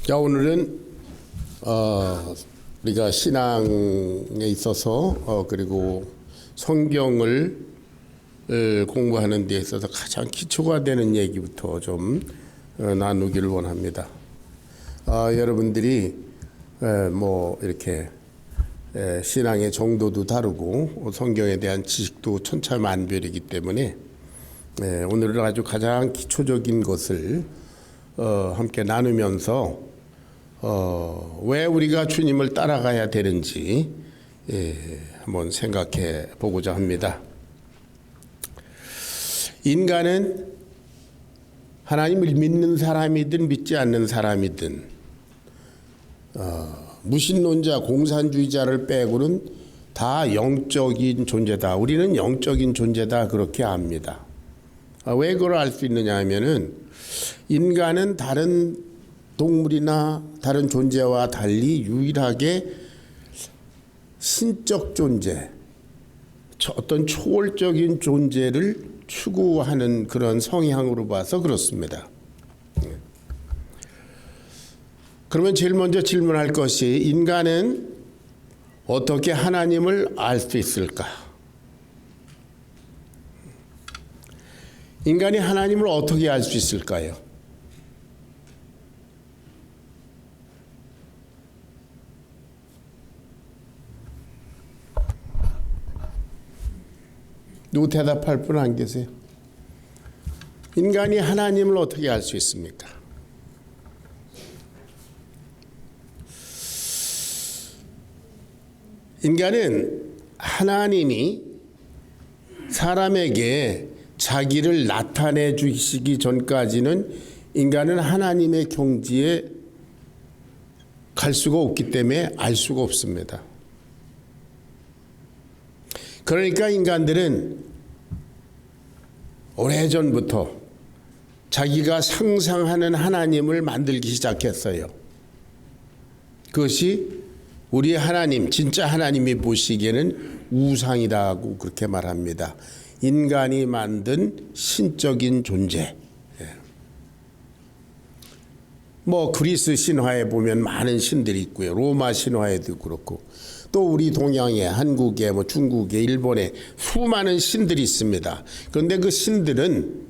자, 오늘은 우리가 신앙에 있어서 그리고 성경을 공부하는 데 있어서 가장 기초가 되는 얘기부터 좀 나누기를 원합니다. 여러분들이 뭐 이렇게 신앙의 정도도 다르고 성경에 대한 지식도 천차만별이기 때문에 오늘은 아주 가장 기초적인 것을 함께 나누면서 왜 우리가 주님을 따라가야 되는지 한번 생각해 보고자 합니다. 인간은 하나님을 믿는 사람이든 믿지 않는 사람이든 무신론자, 공산주의자를 빼고는 다 영적인 존재다. 우리는 영적인 존재다. 그렇게 압니다. 왜 그걸 알 수 있느냐 하면은 인간은 다른 동물이나 다른 존재와 달리 유일하게 신적 존재, 어떤 초월적인 존재를 추구하는 그런 성향으로 봐서 그렇습니다. 그러면 제일 먼저 질문할 것이 인간은 어떻게 하나님을 알 수 있을까? 인간이 하나님을 어떻게 알 수 있을까요? 누구 대답할 분 안 계세요? 인간이 하나님을 어떻게 알 수 있습니까? 인간은 하나님이 사람에게 자기를 나타내 주시기 전까지는 인간은 하나님의 경지에 갈 수가 없기 때문에 알 수가 없습니다. 그러니까 인간들은 오래전부터 자기가 상상하는 하나님을 만들기 시작했어요. 그것이 우리 하나님, 진짜 하나님이 보시기에는 우상이라고 그렇게 말합니다. 인간이 만든 신적인 존재. 뭐 그리스 신화에 보면 많은 신들이 있고요. 로마 신화에도 그렇고 또 우리 동양에, 한국에, 뭐 중국에, 일본에 수많은 신들이 있습니다. 그런데 그 신들은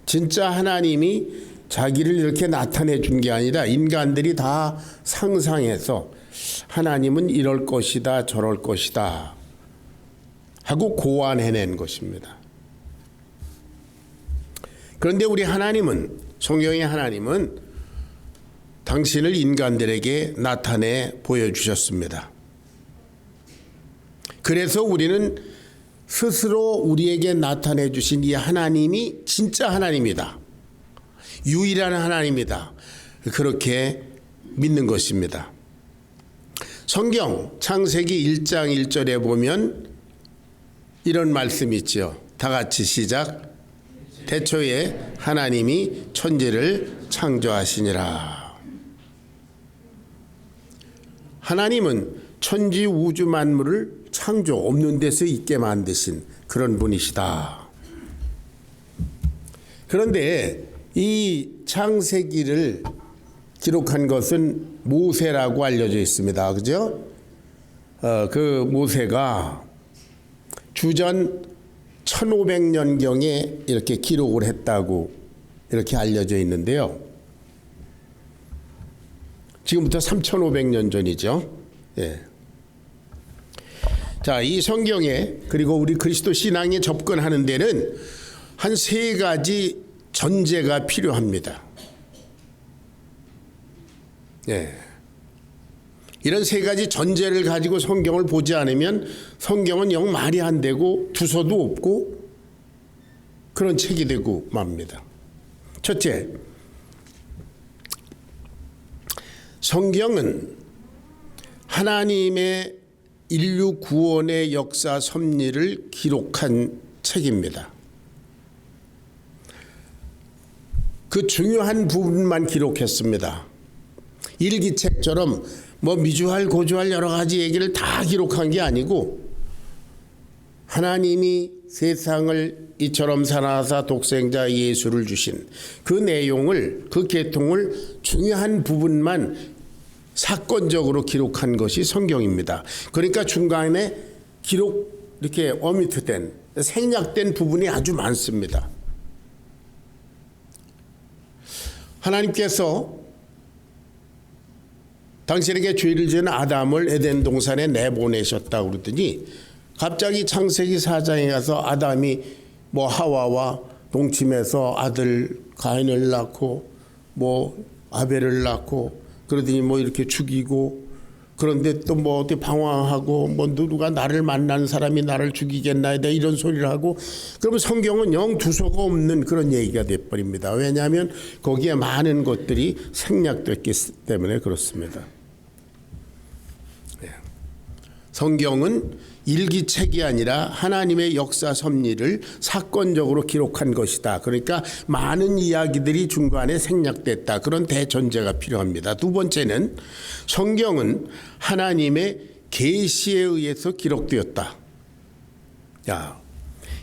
진짜 하나님이 자기를 이렇게 나타내 준 게 아니라 인간들이 다 상상해서 하나님은 이럴 것이다, 저럴 것이다 하고 고안해낸 것입니다. 그런데 우리 하나님은, 성경의 하나님은 당신을 인간들에게 나타내 보여주셨습니다. 그래서 우리는 스스로 우리에게 나타내 주신 이 하나님이 진짜 하나님이다. 유일한 하나님이다. 그렇게 믿는 것입니다. 성경 창세기 1장 1절에 보면 이런 말씀이 있죠. 다 같이 시작. 태초에 하나님이 천지를 창조하시니라. 하나님은 천지 우주 만물을 창조, 없는 데서 있게 만드신 그런 분이시다. 그런데 이 창세기를 기록한 것은 모세라고 알려져 있습니다. 그죠? 그 모세가 주전 1500년경에 이렇게 기록을 했다고 이렇게 알려져 있는데요. 지금부터 3500년 전이죠. 예. 자, 이 성경에 그리고 우리 그리스도 신앙에 접근하는 데는 한 세 가지 전제가 필요합니다. 예. 이런 세 가지 전제를 가지고 성경을 보지 않으면 성경은 영 말이 안 되고 두서도 없고 그런 책이 되고 맙니다. 첫째, 성경은 하나님의 인류 구원의 역사 섭리를 기록한 책입니다. 그 중요한 부분만 기록했습니다. 일기책처럼 뭐 미주알 고주알 여러 가지 얘기를 다 기록한 게 아니고 하나님이 세상을 이처럼 사랑하사 독생자 예수를 주신 그 내용을, 그 계통을 중요한 부분만 사건적으로 기록한 것이 성경입니다. 그러니까 중간에 이렇게 오미트된, 생략된 부분이 아주 많습니다. 하나님께서 당신에게 죄를 지은 아담을 에덴 동산에 내보내셨다고 그러더니 갑자기 창세기 4장에 가서 아담이 하와와 동침해서 아들 가인을 낳고 아벨을 낳고 그러더니 이렇게 죽이고, 그런데 또 어디 방황하고 누가 나를 만난 사람이 나를 죽이겠나 이런 소리를 하고, 그러면 성경은 영 두서가 없는 그런 얘기가 돼버립니다. 왜냐하면 거기에 많은 것들이 생략됐기 때문에 그렇습니다. 성경은 일기책이 아니라 하나님의 역사 섭리를 사건적으로 기록한 것이다. 그러니까 많은 이야기들이 중간에 생략됐다. 그런 대전제가 필요합니다. 두 번째는 성경은 하나님의 계시에 의해서 기록되었다.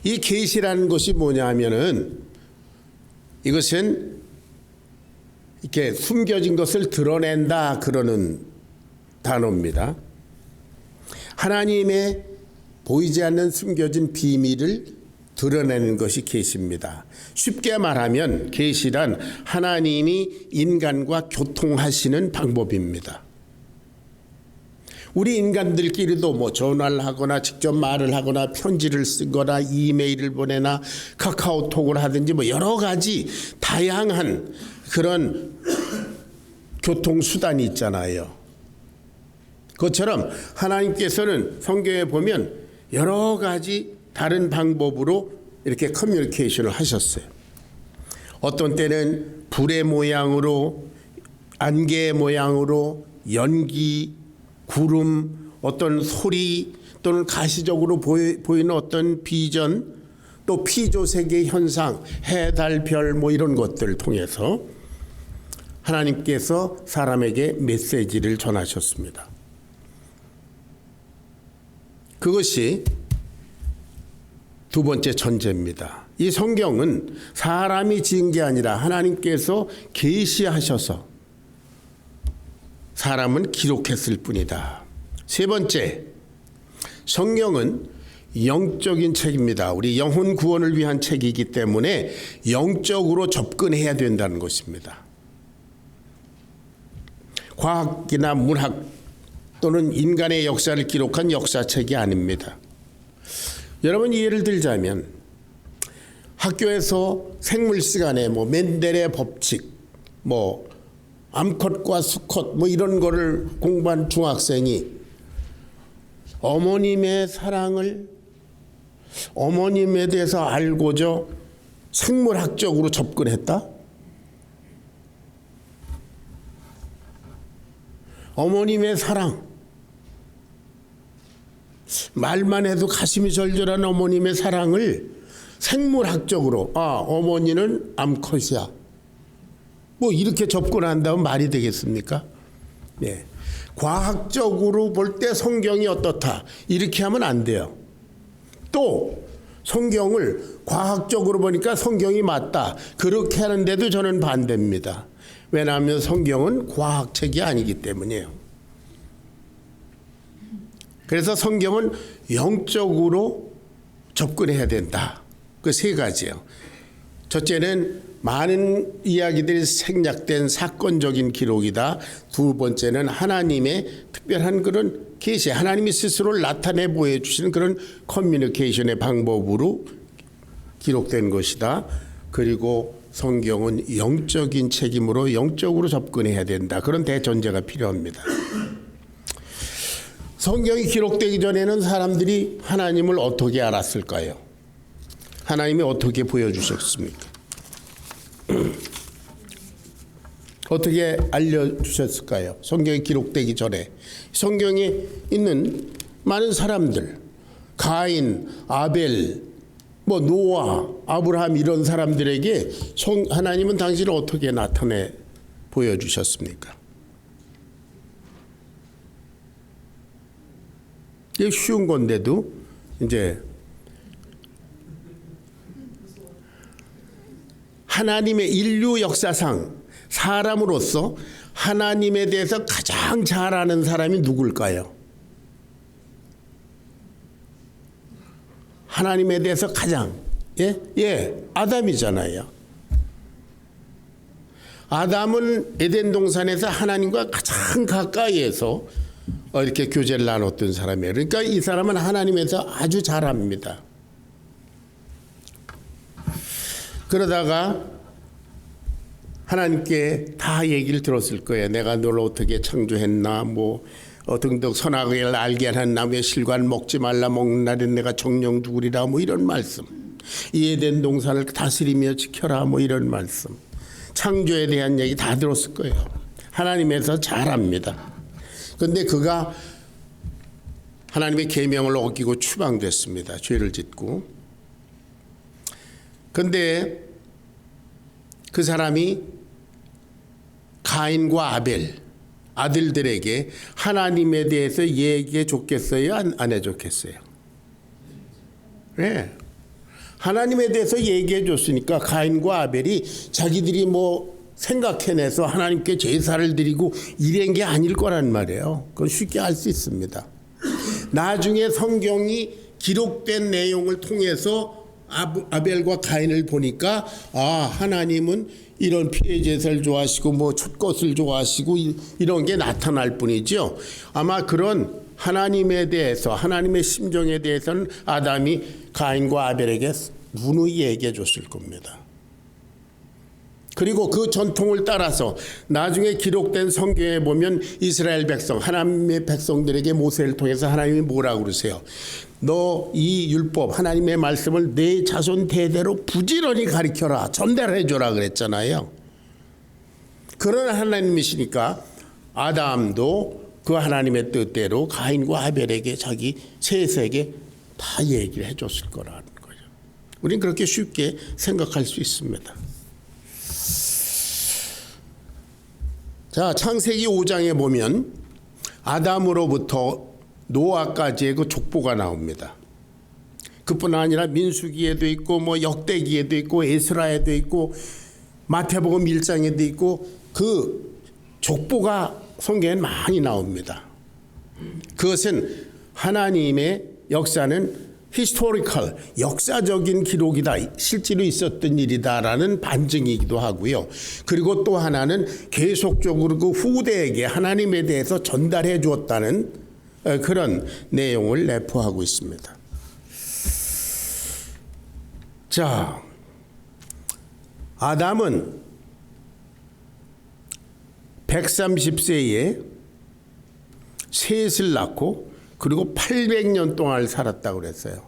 이 계시라는 것이 뭐냐 하면은 이것은 이렇게 숨겨진 것을 드러낸다 그러는 단어입니다. 하나님의 보이지 않는 숨겨진 비밀을 드러내는 것이 계시입니다. 쉽게 말하면 계시란 하나님이 인간과 교통하시는 방법입니다. 우리 인간들끼리도 전화를 하거나 직접 말을 하거나 편지를 쓰거나 이메일을 보내나 카카오톡을 하든지 여러 가지 다양한 그런 교통수단이 있잖아요. 그것처럼 하나님께서는 성경에 보면 여러 가지 다른 방법으로 이렇게 커뮤니케이션을 하셨어요. 어떤 때는 불의 모양으로, 안개의 모양으로, 연기, 구름, 어떤 소리, 또는 가시적으로 보이는 어떤 비전, 또 피조세계 현상, 해, 달, 별 이런 것들을 통해서 하나님께서 사람에게 메시지를 전하셨습니다. 그것이 두 번째 전제입니다. 이 성경은 사람이 지은 게 아니라 하나님께서 계시하셔서 사람은 기록했을 뿐이다. 세 번째, 성경은 영적인 책입니다. 우리 영혼 구원을 위한 책이기 때문에 영적으로 접근해야 된다는 것입니다. 과학이나 문학 또는 인간의 역사를 기록한 역사책이 아닙니다. 여러분, 예를 들자면 학교에서 생물 시간에 멘델의 법칙, 암컷과 수컷 이런 거를 공부한 중학생이 어머님의 사랑을, 어머님에 대해서 알고자 생물학적으로 접근했다? 어머님의 사랑, 말만 해도 가슴이 절절한 어머님의 사랑을 생물학적으로 어머니는 암컷이야 이렇게 접근한다면 말이 되겠습니까? 네. 과학적으로 볼 때 성경이 어떻다 이렇게 하면 안 돼요. 또 성경을 과학적으로 보니까 성경이 맞다 그렇게 하는데도 저는 반대입니다. 왜냐하면 성경은 과학책이 아니기 때문이에요. 그래서 성경은 영적으로 접근해야 된다. 그 세 가지예요. 첫째는 많은 이야기들이 생략된 사건적인 기록이다. 두 번째는 하나님의 특별한 그런 계시, 하나님이 스스로를 나타내 보여주시는 그런 커뮤니케이션의 방법으로 기록된 것이다. 그리고 성경은 영적인 책임으로 영적으로 접근해야 된다. 그런 대전제가 필요합니다. 성경이 기록되기 전에는 사람들이 하나님을 어떻게 알았을까요? 하나님이 어떻게 보여주셨습니까? 어떻게 알려주셨을까요? 성경이 기록되기 전에 성경에 있는 많은 사람들, 가인, 아벨, 노아, 아브라함 이런 사람들에게 하나님은 당신을 어떻게 나타내 보여주셨습니까? 이게 쉬운 건데도 이제 하나님의 인류 역사상 사람으로서 하나님에 대해서 가장 잘 아는 사람이 누굴까요? 하나님에 대해서 가장 아담이잖아요. 아담은 에덴 동산에서 하나님과 가장 가까이에서 이렇게 교제를 나눴던 사람이에요. 그러니까 이 사람은 하나님에서 아주 잘 압니다. 그러다가 하나님께 다 얘기를 들었을 거예요. 내가 널 어떻게 창조했나, 등등 선악을 알게 한 나무의 실과를 먹지 말라, 먹는 날엔 내가 정령 죽으리라, 이런 말씀. 이 에덴 동산을 다스리며 지켜라, 이런 말씀. 창조에 대한 얘기 다 들었을 거예요. 하나님에서 잘 압니다. 그런데 그가 하나님의 계명을 어기고 추방됐습니다. 죄를 짓고. 그런데 그 사람이 가인과 아벨 아들들에게 하나님에 대해서 얘기해 줬겠어요? 안 해줬겠어요? 네. 하나님에 대해서 얘기해 줬으니까 가인과 아벨이 자기들이 생각해내서 하나님께 제사를 드리고 이런 게 아닐 거란 말이에요. 그건 쉽게 알 수 있습니다. 나중에 성경이 기록된 내용을 통해서 아벨과 가인을 보니까 하나님은 이런 피해 제사를 좋아하시고 첫 것을 좋아하시고 이런 게 나타날 뿐이죠. 아마 그런 하나님에 대해서 하나님의 심정에 대해서는 아담이 가인과 아벨에게 누누이 얘기해 줬을 겁니다. 그리고 그 전통을 따라서 나중에 기록된 성경에 보면 이스라엘 백성, 하나님의 백성들에게 모세를 통해서 하나님이 뭐라고 그러세요? 너 이 율법, 하나님의 말씀을 내 자손 대대로 부지런히 가르쳐라, 전달해 줘라 그랬잖아요. 그런 하나님이시니까 아담도 그 하나님의 뜻대로 가인과 아벨에게 자기 셋에게 다 얘기를 해줬을 거라는 거죠. 우리는 그렇게 쉽게 생각할 수 있습니다. 자, 창세기 5장에 보면 아담으로부터 노아까지의 그 족보가 나옵니다. 그뿐 아니라 민수기에도 있고 역대기에도 있고 에스라에도 있고 마태복음 1장에도 있고 그 족보가 성경에 많이 나옵니다. 그것은 하나님의 역사는 히스토리컬, 역사적인 기록이다, 실제로 있었던 일이다라는 반증이기도 하고요. 그리고 또 하나는 계속적으로 그 후대에게 하나님에 대해서 전달해 주었다는 그런 내용을 내포하고 있습니다. 자, 아담은 130세에 셋을 낳고 그리고 800년 동안 살았다고 그랬어요.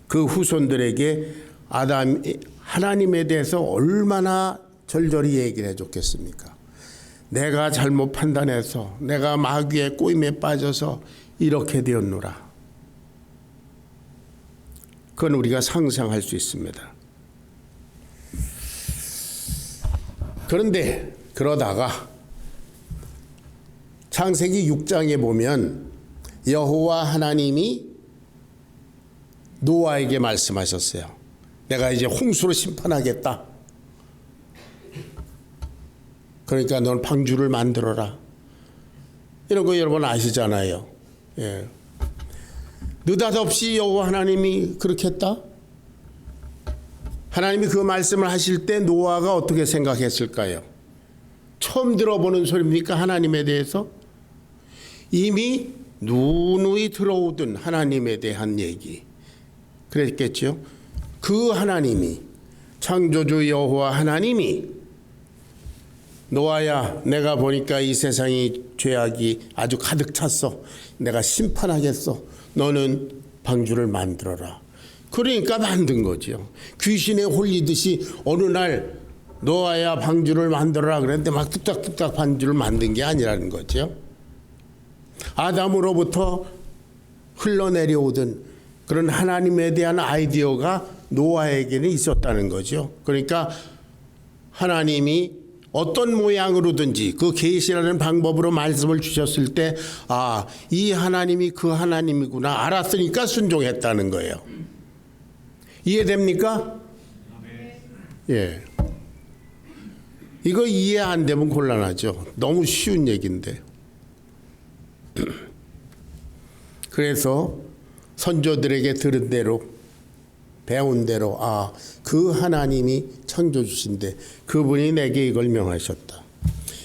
그 후손들에게 아담이 하나님에 대해서 얼마나 절절히 얘기를 해줬겠습니까? 내가 잘못 판단해서 내가 마귀의 꼬임에 빠져서 이렇게 되었노라. 그건 우리가 상상할 수 있습니다. 그런데 그러다가 창세기 6장에 보면 여호와 하나님이 노아에게 말씀하셨어요. 내가 이제 홍수로 심판하겠다. 그러니까 넌 방주를 만들어라. 이런 거 여러분 아시잖아요. 예. 느닷없이 여호와 하나님이 그렇게 했다. 하나님이 그 말씀을 하실 때 노아가 어떻게 생각했을까요? 처음 들어보는 소리입니까? 하나님에 대해서? 이미 누누이 들어오던 하나님에 대한 얘기 그랬겠죠. 그 하나님이, 창조주 여호와 하나님이 노아야, 내가 보니까 이 세상이 죄악이 아주 가득 찼어. 내가 심판하겠어. 너는 방주를 만들어라. 그러니까 만든 거죠. 귀신에 홀리듯이 어느 날 노아야 방주를 만들어라 그랬는데 막 뚝딱뚝딱 방주를 만든 게 아니라는 거죠. 아담으로부터 흘러내려오던 그런 하나님에 대한 아이디어가 노아에게는 있었다는 거죠. 그러니까 하나님이 어떤 모양으로든지 그 계시라는 방법으로 말씀을 주셨을 때 이 하나님이 그 하나님이구나 알았으니까 순종했다는 거예요. 이해됩니까? 예. 이거 이해 안 되면 곤란하죠. 너무 쉬운 얘기인데. 그래서 선조들에게 들은 대로 배운 대로 그 하나님이 창조주신데 그분이 내게 이걸 명하셨다.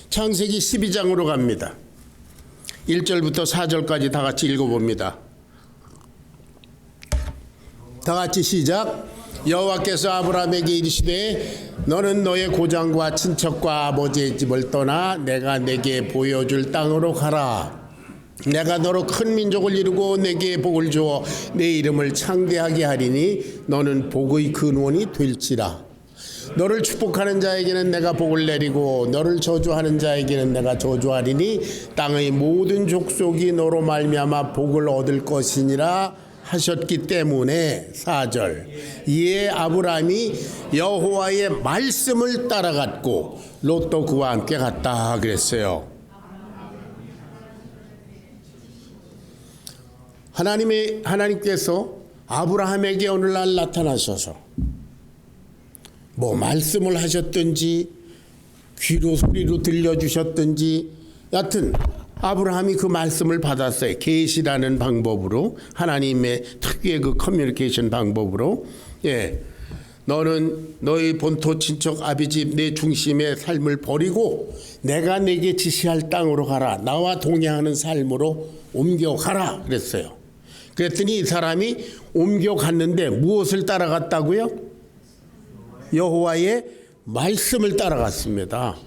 창세기 12장으로 갑니다. 1절부터 4절까지 다 같이 읽어봅니다. 다 같이 시작. 여호와께서 아브라함에게 이르시되 너는 너의 고장과 친척과 아버지의 집을 떠나 내가 내게 보여줄 땅으로 가라. 내가 너로 큰 민족을 이루고 내게 복을 주어 내 이름을 창대하게 하리니 너는 복의 근원이 될지라. 너를 축복하는 자에게는 내가 복을 내리고 너를 저주하는 자에게는 내가 저주하리니 땅의 모든 족속이 너로 말미암아 복을 얻을 것이니라 하셨기 때문에 4절 이에 아브라함이 여호와의 말씀을 따라갔고 롯도 그와 함께 갔다 그랬어요. 하나님께서 아브라함에게 어느 날 나타나셔서 뭐 말씀을 하셨든지 귀로 소리로 들려주셨든지 여하튼 아브라함이 그 말씀을 받았어요. 계시라는 방법으로 하나님의 특유의 그 커뮤니케이션 방법으로 너는 너의 본토 친척 아비집 내 중심의 삶을 버리고 내가 내게 지시할 땅으로 가라. 나와 동행하는 삶으로 옮겨가라 그랬어요. 그랬더니 이 사람이 옮겨갔는데 무엇을 따라갔다고요? 여호와의 말씀을 따라갔습니다.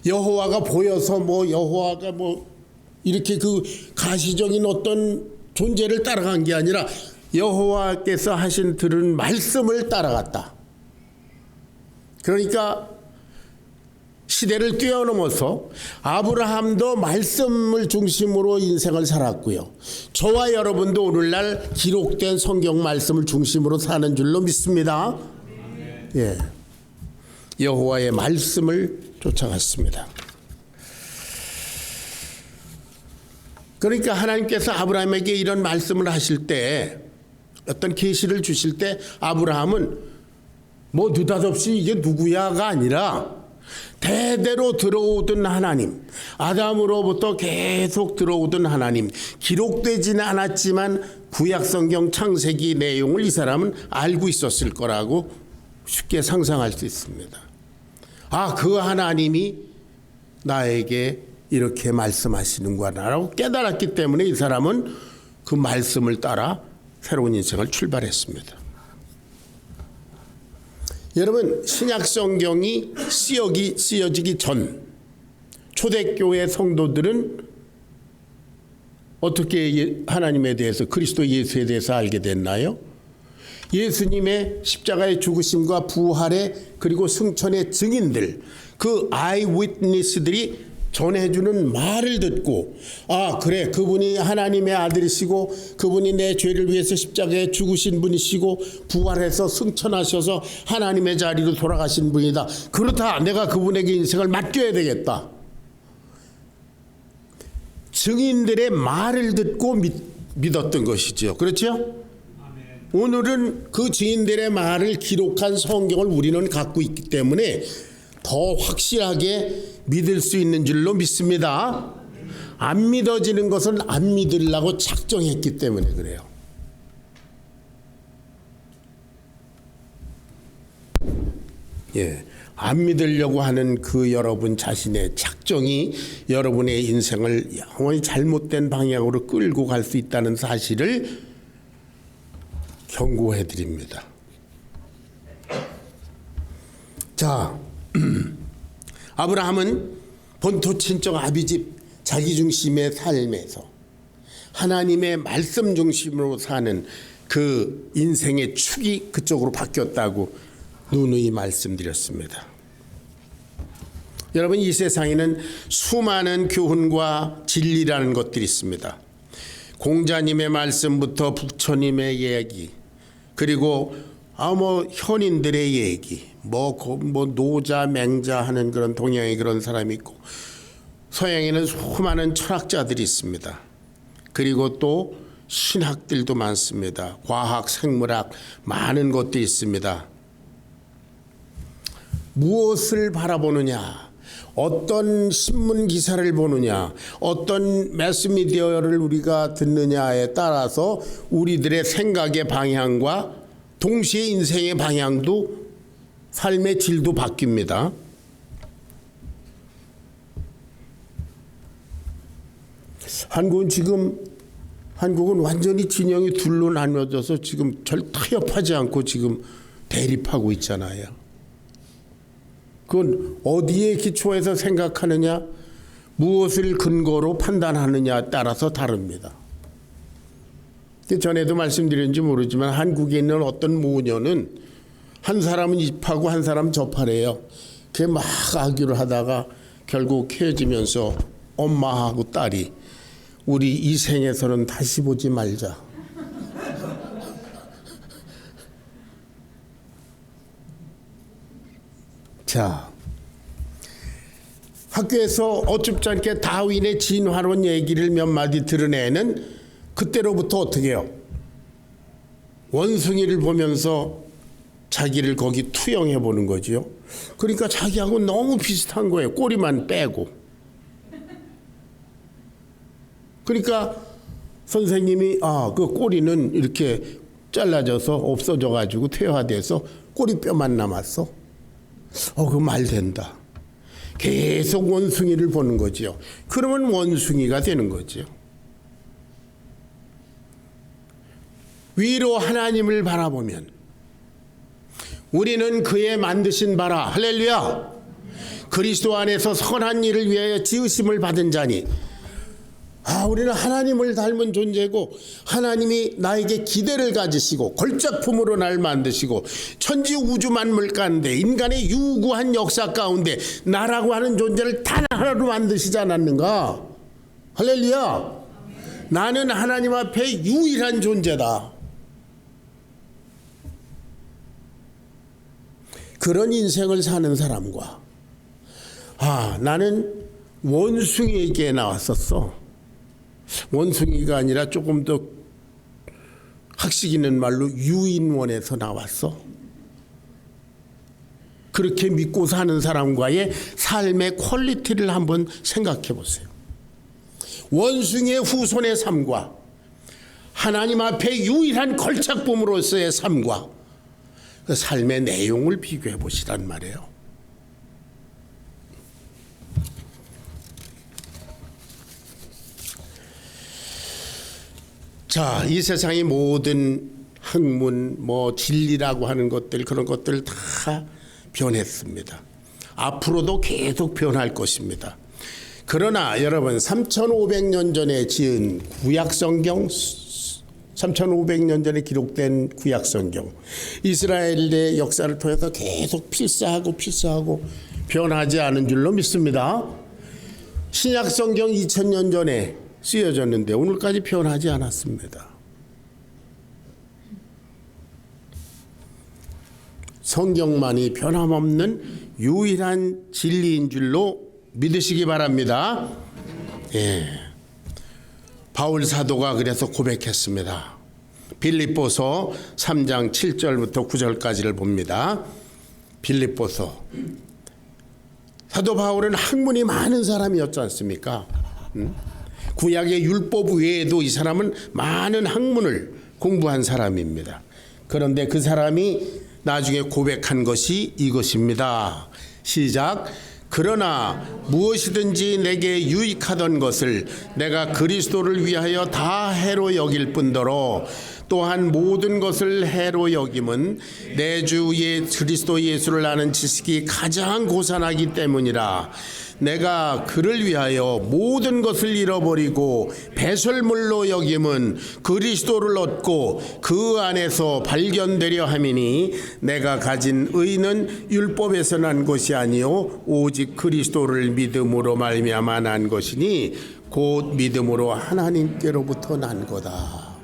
여호와가 보여서 여호와가 이렇게 그 가시적인 어떤 존재를 따라간 게 아니라 여호와께서 하신 들은 말씀을 따라갔다. 그러니까 시대를 뛰어넘어서 아브라함도 말씀을 중심으로 인생을 살았고요. 저와 여러분도 오늘날 기록된 성경 말씀을 중심으로 사는 줄로 믿습니다. 여호와의 말씀을 쫓아갔습니다. 그러니까 하나님께서 아브라함에게 이런 말씀을 하실 때 어떤 계시를 주실 때 아브라함은 느닷없이 이게 누구야가 아니라 대대로 들어오던 하나님, 아담으로부터 계속 들어오던 하나님, 기록되지는 않았지만 구약성경 창세기 내용을 이 사람은 알고 있었을 거라고 쉽게 상상할 수 있습니다. 그 하나님이 나에게 이렇게 말씀하시는구나라고 깨달았기 때문에 이 사람은 그 말씀을 따라 새로운 인생을 출발했습니다. 여러분, 신약 성경이 쓰여지기 전 초대교회 성도들은 어떻게 하나님에 대해서 그리스도 예수에 대해서 알게 됐나요? 예수님의 십자가의 죽으심과 부활의 그리고 승천의 증인들, 그 아이위트니스들이 전해주는 말을 듣고 그래 그분이 하나님의 아들이시고 그분이 내 죄를 위해서 십자가에 죽으신 분이시고 부활해서 승천하셔서 하나님의 자리로 돌아가신 분이다. 그렇다. 내가 그분에게 인생을 맡겨야 되겠다. 증인들의 말을 듣고 믿었던 것이죠. 그렇죠? 오늘은 그 증인들의 말을 기록한 성경을 우리는 갖고 있기 때문에 더 확실하게 믿을 수 있는 줄로 믿습니다. 안 믿어지는 것은 안 믿으려고 작정했기 때문에 그래요. 안 믿으려고 하는 그 여러분 자신의 작정이 여러분의 인생을 영원히 잘못된 방향으로 끌고 갈 수 있다는 사실을 경고해 드립니다. 자, 아브라함은 본토 친척 아비집 자기 중심의 삶에서 하나님의 말씀 중심으로 사는 그 인생의 축이 그쪽으로 바뀌었다고 누누이 말씀드렸습니다. 여러분, 이 세상에는 수많은 교훈과 진리라는 것들이 있습니다. 공자님의 말씀부터 부처님의 얘기, 그리고 현인들의 얘기, 노자, 맹자 하는 그런 동양의 그런 사람이 있고, 서양에는 수많은 철학자들이 있습니다. 그리고 또 신학들도 많습니다. 과학, 생물학, 많은 것들이 있습니다. 무엇을 바라보느냐, 어떤 신문 기사를 보느냐, 어떤 매스미디어를 우리가 듣느냐에 따라서 우리들의 생각의 방향과 동시에 인생의 방향도 삶의 질도 바뀝니다. 한국은 완전히 진영이 둘로 나뉘어져서 지금 절 타협하지 않고 지금 대립하고 있잖아요. 그건 어디에 기초해서 생각하느냐, 무엇을 근거로 판단하느냐에 따라서 다릅니다. 전에도 말씀드렸는지 모르지만 한국에 있는 어떤 모녀는 한 사람은 입하고 한 사람은 접하래요. 그게 막 아규를 하다가 결국 헤어지면서 엄마하고 딸이 우리 이 생에서는 다시 보지 말자. 자, 학교에서 어줍지 않게 다윈의 진화론 얘기를 몇 마디 들은 애는 그때로부터 어떻게 해요? 원숭이를 보면서 자기를 거기 투영해 보는 거지요. 그러니까 자기하고 너무 비슷한 거예요. 꼬리만 빼고. 그러니까 선생님이 그 꼬리는 이렇게 잘라져서 없어져 가지고 퇴화돼서 꼬리뼈만 남았어. 그 말 된다. 계속 원숭이를 보는 거지요. 그러면 원숭이가 되는 거지요. 위로 하나님을 바라보면 우리는 그의 만드신 바라, 할렐루야, 그리스도 안에서 선한 일을 위하여 지으심을 받은 자니, 우리는 하나님을 닮은 존재고 하나님이 나에게 기대를 가지시고 걸작품으로 날 만드시고 천지 우주 만물 가운데 인간의 유구한 역사 가운데 나라고 하는 존재를 단 하나로 만드시지 않았는가? 할렐루야. 나는 하나님 앞에 유일한 존재다. 그런 인생을 사는 사람과 나는 원숭이에게 나왔었어. 원숭이가 아니라 조금 더 학식 있는 말로 유인원에서 나왔어. 그렇게 믿고 사는 사람과의 삶의 퀄리티를 한번 생각해 보세요. 원숭이의 후손의 삶과 하나님 앞에 유일한 걸작품으로서의 삶과 그 삶의 내용을 비교해 보시란 말이에요. 자, 이 세상의 모든 학문, 진리라고 하는 것들, 그런 것들 다 변했습니다. 앞으로도 계속 변할 것입니다. 그러나 여러분, 3,500년 전에 지은 구약성경, 3,500년 전에 기록된 구약성경, 이스라엘의 역사를 통해서 계속 필사하고 변하지 않은 줄로 믿습니다. 신약성경 2,000년 전에 쓰여졌는데 오늘까지 변하지 않았습니다. 성경만이 변함없는 유일한 진리인 줄로 믿으시기 바랍니다. 바울 사도가 그래서 고백했습니다. 빌립보서 3장 7절부터 9절까지를 봅니다. 빌립보서. 사도 바울은 학문이 많은 사람이었지 않습니까? 구약의 율법 외에도 이 사람은 많은 학문을 공부한 사람입니다. 그런데 그 사람이 나중에 고백한 것이 이것입니다. 시작. 그러나 무엇이든지 내게 유익하던 것을 내가 그리스도를 위하여 다 해로 여길 뿐더러 또한 모든 것을 해로 여김은 내 주 그리스도 예수를 아는 지식이 가장 고산하기 때문이라. 내가 그를 위하여 모든 것을 잃어버리고 배설물로 여김은 그리스도를 얻고 그 안에서 발견되려 함이니 내가 가진 의는 율법에서 난 것이 아니요 오직 그리스도를 믿음으로 말미암아 난 것이니 곧 믿음으로 하나님께로부터 난 거다.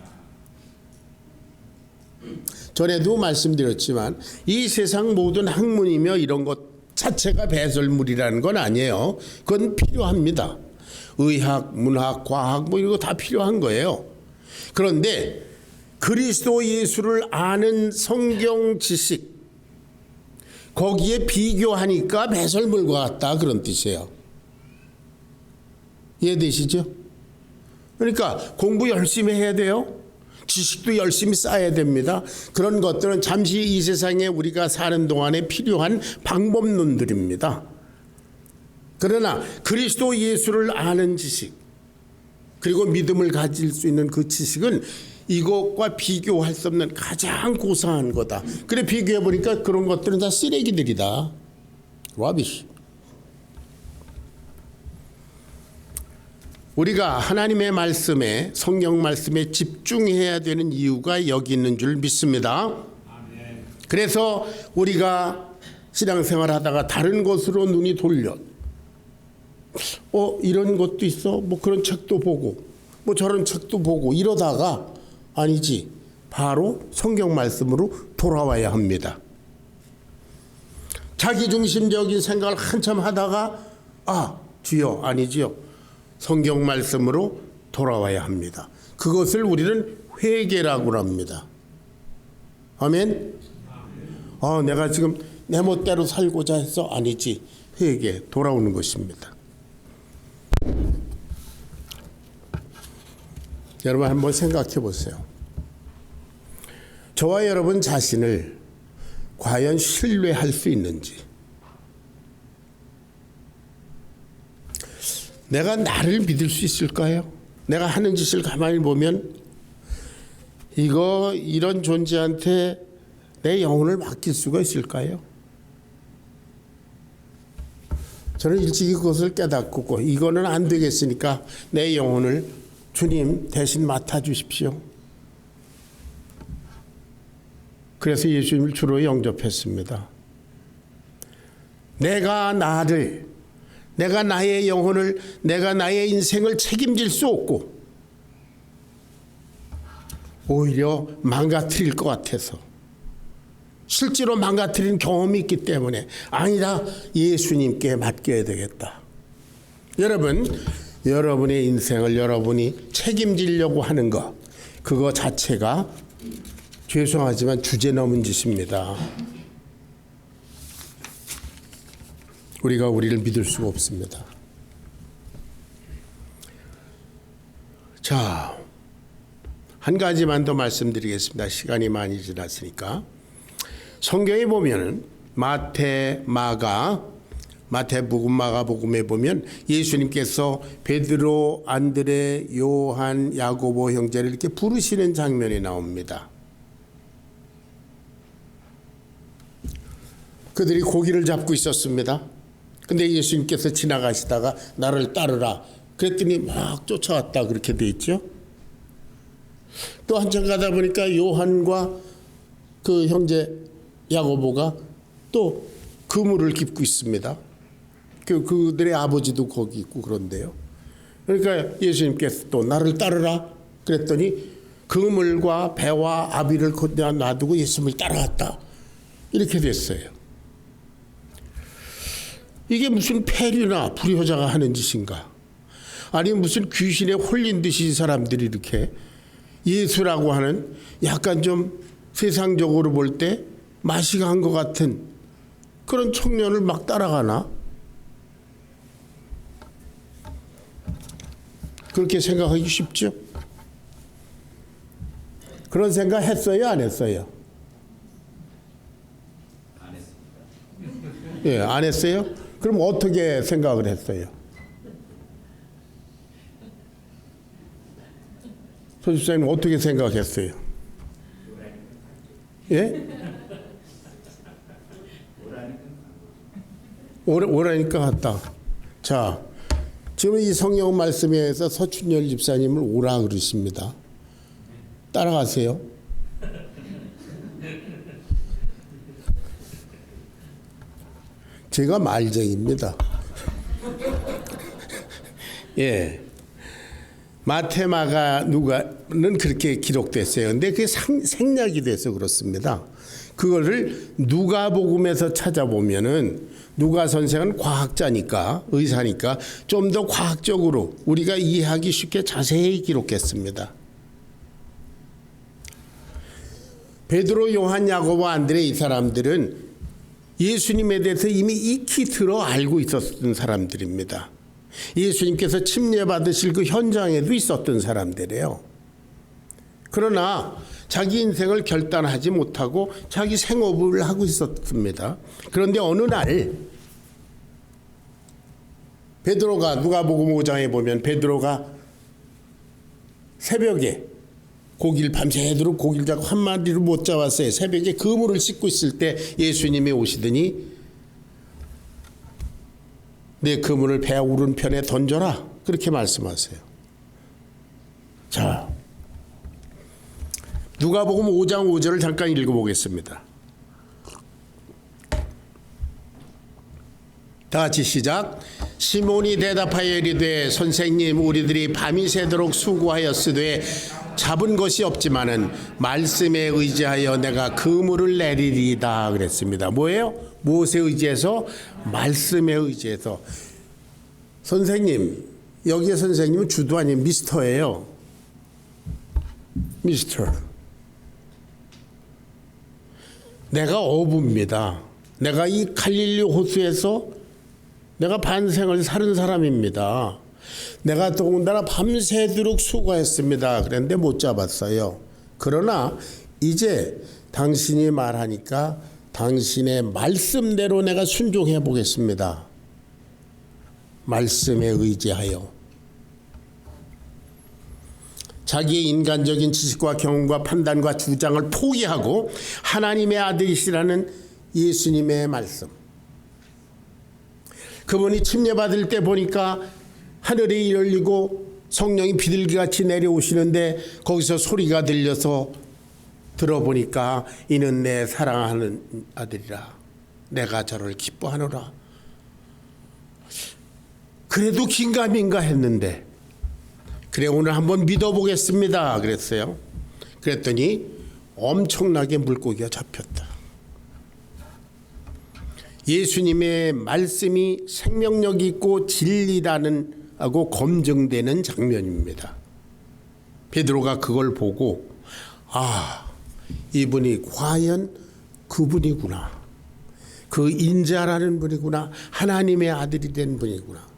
전에도 말씀드렸지만 이 세상 모든 학문이며 이런 것 자체가 배설물이라는 건 아니에요. 그건 필요합니다. 의학, 문학, 과학 이런 거 다 필요한 거예요. 그런데 그리스도 예수를 아는 성경 지식, 거기에 비교하니까 배설물과 같다 그런 뜻이에요. 이해되시죠? 그러니까 공부 열심히 해야 돼요. 지식도 열심히 쌓아야 됩니다. 그런 것들은 잠시 이 세상에 우리가 사는 동안에 필요한 방법론들입니다. 그러나 그리스도 예수를 아는 지식 그리고 믿음을 가질 수 있는 그 지식은 이것과 비교할 수 없는 가장 고상한 거다. 그래 비교해 보니까 그런 것들은 다 쓰레기들이다. rubbish. 우리가 하나님의 말씀에 성경 말씀에 집중해야 되는 이유가 여기 있는 줄 믿습니다. 그래서 우리가 신앙생활 하다가 다른 곳으로 눈이 돌려 이런 것도 있어? 뭐 그런 책도 보고 뭐 저런 책도 보고 이러다가 아니지 바로 성경 말씀으로 돌아와야 합니다. 자기중심적인 생각을 한참 하다가 주여 아니지요. 성경 말씀으로 돌아와야 합니다. 그것을 우리는 회개라고 합니다. 아멘. 내가 지금 내 멋대로 살고자 해서 아니지. 회개, 돌아오는 것입니다. 여러분 한번 생각해 보세요. 저와 여러분 자신을 과연 신뢰할 수 있는지, 내가 나를 믿을 수 있을까요? 내가 하는 짓을 가만히 보면 이런 존재한테 내 영혼을 맡길 수가 있을까요? 저는 일찍이 그것을 깨닫고 이거는 안 되겠으니까 내 영혼을 주님 대신 맡아주십시오. 그래서 예수님을 주로 영접했습니다. 내가 나의 영혼을, 내가 나의 인생을 책임질 수 없고 오히려 망가뜨릴 것 같아서, 실제로 망가뜨린 경험이 있기 때문에 아니다, 예수님께 맡겨야 되겠다. 여러분의 인생을 여러분이 책임지려고 하는 것, 그거 자체가 죄송하지만 주제넘은 짓입니다. 우리가 우리를 믿을 수가 없습니다. 자, 한 가지만 더 말씀드리겠습니다. 시간이 많이 지났으니까. 성경에 보면은 마태복음, 마가복음에 보면 예수님께서 베드로, 안드레, 요한, 야고보 형제를 이렇게 부르시는 장면이 나옵니다. 그들이 고기를 잡고 있었습니다. 근데 예수님께서 지나가시다가 나를 따르라 그랬더니 막 쫓아왔다 그렇게 돼 있죠. 또 한참 가다 보니까 요한과 그 형제 야고보가 또 그물을 깁고 있습니다. 그들의 아버지도 거기 있고 그런데요. 그러니까 예수님께서 또 나를 따르라 그랬더니 그물과 배와 아비를 거기다 놔두고 예수님을 따라갔다. 이렇게 됐어요. 이게 무슨 폐류나 불효자가 하는 짓인가? 아니 무슨 귀신에 홀린 듯이 이 사람들이 이렇게 예수라고 하는 약간 좀 세상적으로 볼 때 맛이 간 것 같은 그런 청년을 막 따라가나? 그렇게 생각하기 쉽죠? 그런 생각 했어요? 안 했어요? 안 했습니다. 예, 안 했어요? 그럼 어떻게 생각을 했어요? 소집사님 어떻게 생각했어요? 예? 오라니까 갔다. 자, 지금 이 성경 말씀에서 서춘열 집사님을 오라 그러십니다. 따라가세요. 제가 말쟁입니다. 예. 마태, 마가, 누가는 그렇게 기록됐어요. 근데 그게 생략이 돼서 그렇습니다. 그거를 누가복음에서 찾아보면은 누가 선생은 과학자니까, 의사니까 좀 더 과학적으로 우리가 이해하기 쉽게 자세히 기록했습니다. 베드로, 요한, 야고보, 안드레 이 사람들은 예수님에 대해서 이미 익히 들어 알고 있었던 사람들입니다. 예수님께서 침례받으실 그 현장에도 있었던 사람들이에요. 그러나 자기 인생을 결단하지 못하고 자기 생업을 하고 있었습니다. 그런데 어느 날 베드로가, 누가복음 5장에 보면 베드로가 새벽에 고기를 밤새도록 고기를 잡고 한 마리를 못 잡았어요. 새벽에 그물을 씻고 있을 때 예수님이 오시더니 내 그물을 배 오른편에 던져라, 그렇게 말씀하세요. 자, 누가복음 5장 5절을 잠깐 읽어보겠습니다. 다 같이 시작. 시몬이 대답하여 이르되 선생님, 우리들이 밤이 새도록 수고하였으되 잡은 것이 없지만은 말씀에 의지하여 내가 그물을 내리리이다 그랬습니다. 뭐예요? 무엇에 의지해서? 말씀에 의지해서. 선생님, 여기에 선생님은 주도 아닌 미스터예요. 미스터. 내가 어부입니다. 내가 이 갈릴리 호수에서 내가 반생을 사는 사람입니다. 내가 더군다나 밤새도록 수고했습니다. 그런데 못 잡았어요. 그러나 이제 당신이 말하니까 당신의 말씀대로 내가 순종해 보겠습니다. 말씀에 의지하여. 자기의 인간적인 지식과 경험과 판단과 주장을 포기하고 하나님의 아들이시라는 예수님의 말씀. 그분이 침례받을 때 보니까 하늘이 열리고 성령이 비둘기같이 내려오시는데 거기서 소리가 들려서 들어보니까 이는 내 사랑하는 아들이라, 내가 저를 기뻐하노라. 그래도 긴가민가 했는데 그래 오늘 한번 믿어보겠습니다 그랬어요. 그랬더니 엄청나게 물고기가 잡혔다. 예수님의 말씀이 생명력 있고 진리라는 하고 검증되는 장면입니다. 베드로가 그걸 보고 이분이 과연 그분이구나. 그 인자라는 분이구나. 하나님의 아들이 된 분이구나.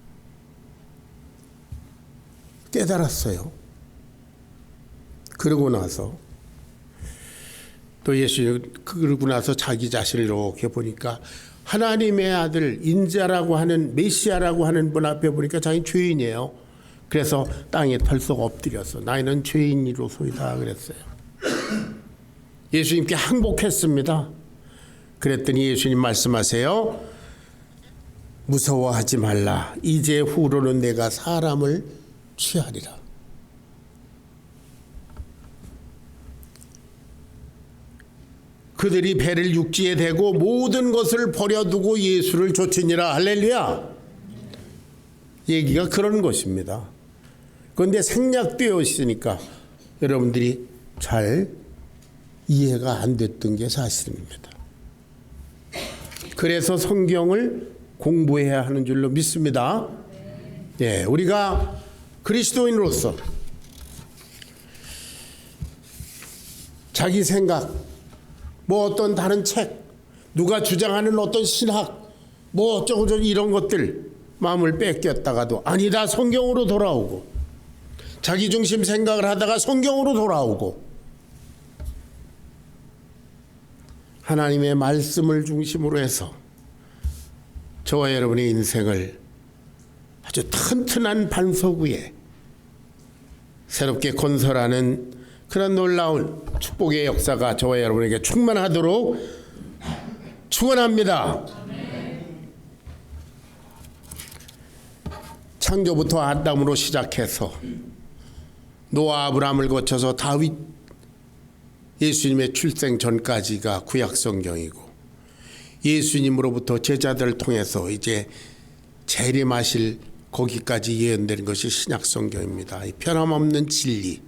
깨달았어요. 그러고 나서 또 그러고 나서 자기 자신을 이렇게 보니까 하나님의 아들, 인자라고 하는 메시아라고 하는 분 앞에 보니까 자기 죄인이에요. 그래서 땅에 털썩 엎드려서 나는 죄인이로소이다 그랬어요. 예수님께 항복했습니다. 그랬더니 예수님 말씀하세요. 무서워하지 말라. 이제 후로는 내가 사람을 취하리라. 그들이 배를 육지에 대고 모든 것을 버려두고 예수를 쫓으니라. 할렐루야. 얘기가 그런 것입니다. 그런데 생략되어 있으니까 여러분들이 잘 이해가 안 됐던 게 사실입니다. 그래서 성경을 공부해야 하는 줄로 믿습니다. 예, 우리가 그리스도인으로서 자기 생각, 뭐 어떤 다른 책, 누가 주장하는 어떤 신학, 뭐 어쩌고저쩌고 이런 것들 마음을 뺏겼다가도 아니다 성경으로 돌아오고, 자기 중심 생각을 하다가 성경으로 돌아오고, 하나님의 말씀을 중심으로 해서 저와 여러분의 인생을 아주 튼튼한 반석 위에 새롭게 건설하는 그런 놀라운 축복의 역사가 저와 여러분에게 충만하도록 축원합니다. 창조부터 아담으로 시작해서 노아, 아브라함을 거쳐서 다윗, 예수님의 출생 전까지가 구약 성경이고, 예수님으로부터 제자들을 통해서 이제 재림하실 거기까지 예언되는 것이 신약 성경입니다. 이 변함없는 진리.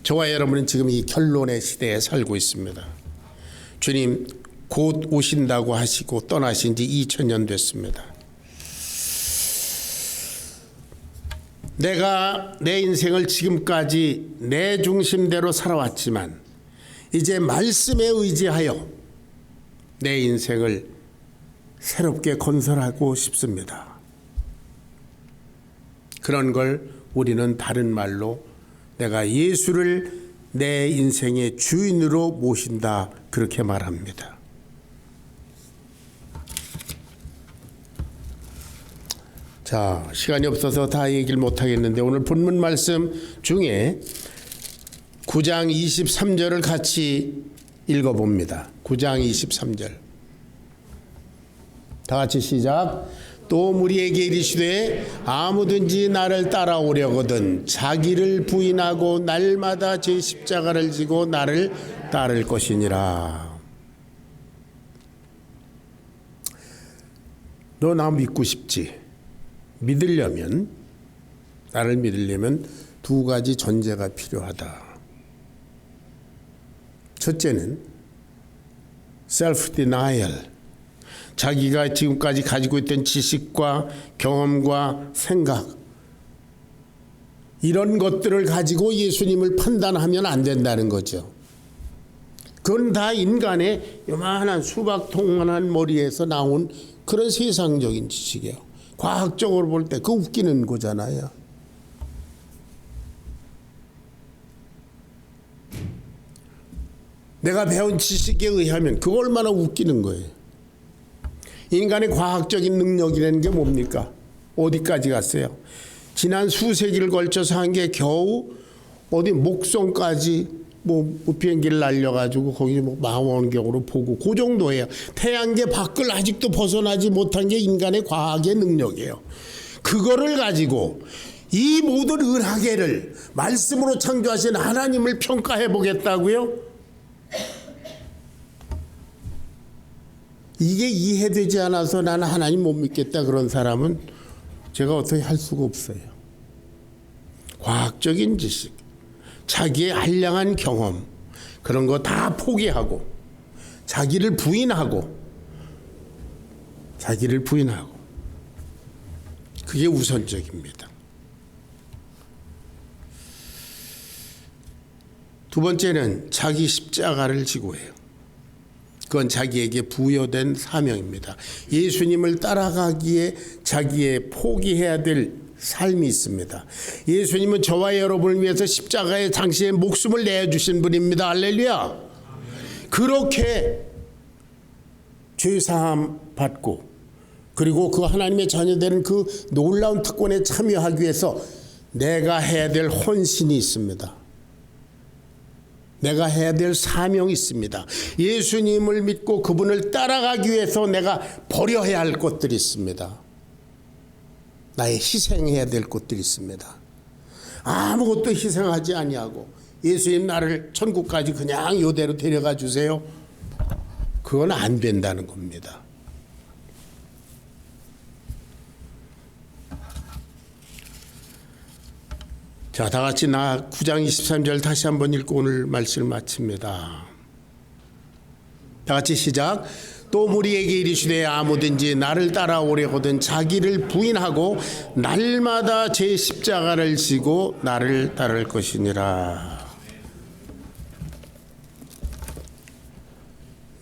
저와 여러분은 지금 이 결론의 시대에 살고 있습니다. 주님 곧 오신다고 하시고 떠나신 지 2000년 됐습니다. 내가 내 인생을 지금까지 내 중심대로 살아왔지만 이제 말씀에 의지하여 내 인생을 새롭게 건설하고 싶습니다. 그런 걸 우리는 다른 말로 내가 예수를 내 인생의 주인으로 모신다 그렇게 말합니다. 자, 시간이 없어서 다 얘기를 못하겠는데 오늘 본문 말씀 중에 9장 23절을 같이 읽어봅니다. 9장 23절 다 같이 시작. 또 무리에게 이르시되 아무든지 나를 따라오려거든 자기를 부인하고 날마다 제 십자가를 지고 나를 따를 것이니라. 너 나 믿고 싶지? 믿으려면, 나를 믿으려면 두 가지 전제가 필요하다. 첫째는 self denial, 자기가 지금까지 가지고 있던 지식과 경험과 생각, 이런 것들을 가지고 예수님을 판단하면 안 된다는 거죠. 그건 다 인간의 요만한 수박통만한 머리에서 나온 그런 세상적인 지식이에요. 과학적으로 볼 때 그거 웃기는 거잖아요. 내가 배운 지식에 의하면 그거 얼마나 웃기는 거예요. 인간의 과학적인 능력이라는 게 뭡니까? 어디까지 갔어요? 지난 수세기를 걸쳐서 한 게 겨우 어디 목성까지 비행기를 날려가지고 거기 망원경으로 보고 그 정도예요. 태양계 밖을 아직도 벗어나지 못한 게 인간의 과학의 능력이에요. 그거를 가지고 이 모든 은하계를 말씀으로 창조하신 하나님을 평가해 보겠다고요? 이게 이해되지 않아서 나는 하나님 못 믿겠다 그런 사람은 제가 어떻게 할 수가 없어요. 과학적인 지식, 자기의 한량한 경험, 그런 거 다 포기하고 자기를 부인하고 그게 우선적입니다. 두 번째는 자기 십자가를 지고 해요. 그건 자기에게 부여된 사명입니다. 예수님을 따라가기에 자기의 포기해야 될 삶이 있습니다. 예수님은 저와 여러분을 위해서 십자가에 당시에 목숨을 내주신 분입니다. 할렐루야. 그렇게 죄사함 받고 그리고 그 하나님의 자녀되는 그 놀라운 특권에 참여하기 위해서 내가 해야 될 헌신이 있습니다. 내가 해야 될 사명이 있습니다. 예수님을 믿고 그분을 따라가기 위해서 내가 버려야 할 것들이 있습니다. 나의 희생해야 될 것들이 있습니다. 아무것도 희생하지 아니하고 예수님 나를 천국까지 그냥 이대로 데려가 주세요. 그건 안 된다는 겁니다. 자, 다 같이 나 9장 23절 다시 한번 읽고 오늘 말씀을 마칩니다. 다 같이 시작. 또 무리에게 이르시되 아무든지 나를 따라오려거든 자기를 부인하고 날마다 제 십자가를 지고 나를 따를 것이니라.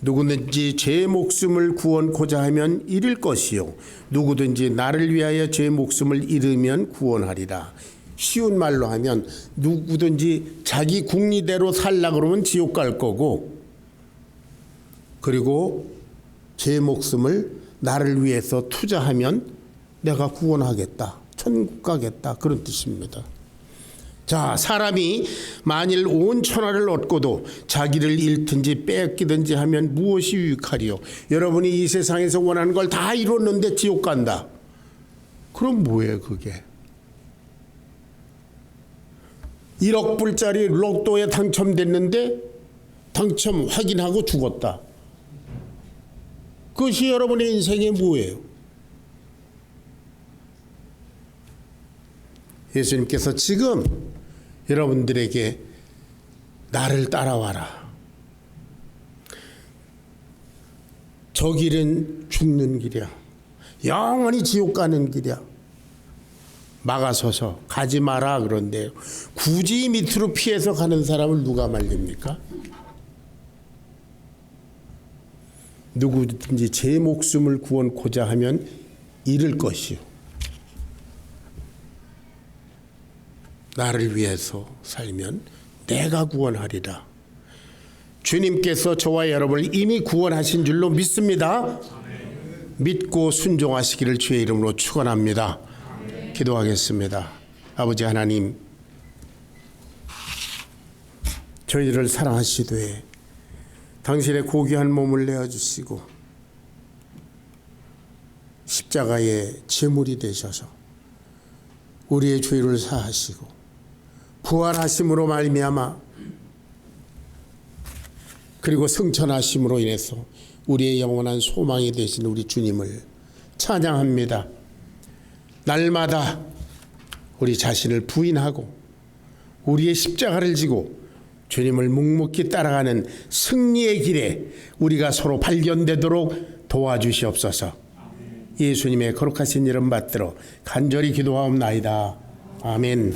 누구든지 제 목숨을 구원코자 하면 잃을 것이요 누구든지 나를 위하여 제 목숨을 잃으면 구원하리라. 쉬운 말로 하면 누구든지 자기 궁리대로 살라 그러면 지옥 갈 거고, 그리고 제 목숨을 나를 위해서 투자하면 내가 구원하겠다, 천국 가겠다, 그런 뜻입니다. 자, 사람이 만일 온 천하를 얻고도 자기를 잃든지 뺏기든지 하면 무엇이 유익하리요? 여러분이 이 세상에서 원하는 걸 다 이뤘는데 지옥 간다. 그럼 뭐예요 그게? 1억 불짜리 로또에 당첨됐는데 당첨 확인하고 죽었다. 그것이 여러분의 인생이 뭐예요? 예수님께서 지금 여러분들에게 나를 따라와라. 저 길은 죽는 길이야. 영원히 지옥 가는 길이야. 막아서서 가지 마라. 그런데 굳이 밑으로 피해서 가는 사람을 누가 말립니까? 누구든지 제 목숨을 구원코자 하면 잃을 것이요 나를 위해서 살면 내가 구원하리라. 주님께서 저와 여러분을 이미 구원하신 줄로 믿습니다. 믿고 순종하시기를 주의 이름으로 축원합니다. 기도하겠습니다. 아버지 하나님, 저희를 사랑하시되 당신의 고귀한 몸을 내어주시고 십자가의 제물이 되셔서 우리의 죄를 사하시고 부활하심으로 말미암아 그리고 승천하심으로 인해서 우리의 영원한 소망이 되신 우리 주님을 찬양합니다. 날마다 우리 자신을 부인하고 우리의 십자가를 지고 주님을 묵묵히 따라가는 승리의 길에 우리가 서로 발견되도록 도와주시옵소서. 예수님의 거룩하신 이름 받들어 간절히 기도하옵나이다. 아멘.